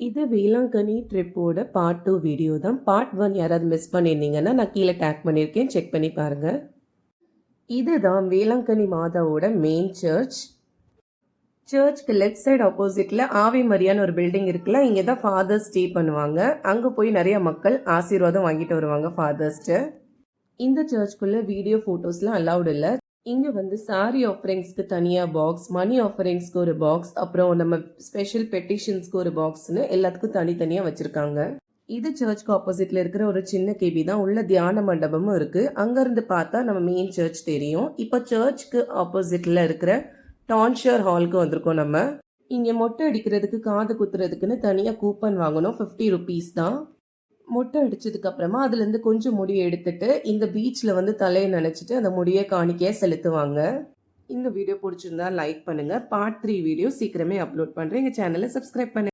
இது Velankanni ட்ரிப்போட part 2 video தான். Part 1 யாராவது மிஸ் பண்ணியிருந்தீங்கன்னா நான் கீழே டேக் பண்ணியிருக்கேன், செக் பண்ணி பாருங்க. இதுதான் வேளாங்கண்ணி மாதாவோட மெயின் சர்ச். சர்ச்சுக்கு லெஃப்ட் சைடு ஆப்போசிட்ல ஆவி மரியான்னு ஒரு பில்டிங் இருக்குல்ல, இங்கே தான் ஃபாதர்ஸ் ஸ்டே பண்ணுவாங்க. அங்கே போய் நிறைய மக்கள் ஆசீர்வாதம் வாங்கிட்டு வருவாங்க ஃபாதர்ஸ்ட்டு. இந்த சர்ச்சுக்குள்ள வீடியோ ஃபோட்டோஸ்லாம் அலௌட் இல்லை. இங்கே வந்து சாரி ஆஃபரிங்ஸ்க்கு தனியாக பாக்ஸ், மணி ஆஃபரிங்ஸ்க்கு ஒரு பாக்ஸ், அப்புறம் நம்ம ஸ்பெஷல் பெட்டிஷன்ஸ்க்கு ஒரு பாக்ஸ்னு எல்லாத்துக்கும் தனித்தனியாக வச்சுருக்காங்க. இது சர்ச்சுக்கு ஆப்போசிட்ல இருக்கிற ஒரு சின்ன கேபி தான். உள்ள தியான மண்டபமும் இருக்கு. அங்கேருந்து பார்த்தா நம்ம மெயின் சர்ச் தெரியும். இப்போ சர்ச்சுக்கு ஆப்போசிட்ல இருக்கிற டான்ஷர் ஹாலுக்கு வந்திருக்கோம் நம்ம. இங்கே மொட்டை அடிக்கிறதுக்கு காது குத்துறதுக்குன்னு தனியாக கூப்பன் வாங்கணும். 50 ருபீஸ் தான். மொட்டை அடிச்சதுக்கு அப்புறமா அதுலேருந்து கொஞ்சம் முடியை எடுத்துட்டு இந்த பீச்சில் வந்து தலையை நினச்சிட்டு அந்த முடியை காணிக்கையை செலுத்துவாங்க. இந்த வீடியோ பிடிச்சிருந்தா லைக் பண்ணுங்க. பார்ட் 3 வீடியோ சீக்கிரமே அப்லோட் பண்ணுறேன். எங்கள் சேனலை சப்ஸ்கிரைப் பண்ணுங்க.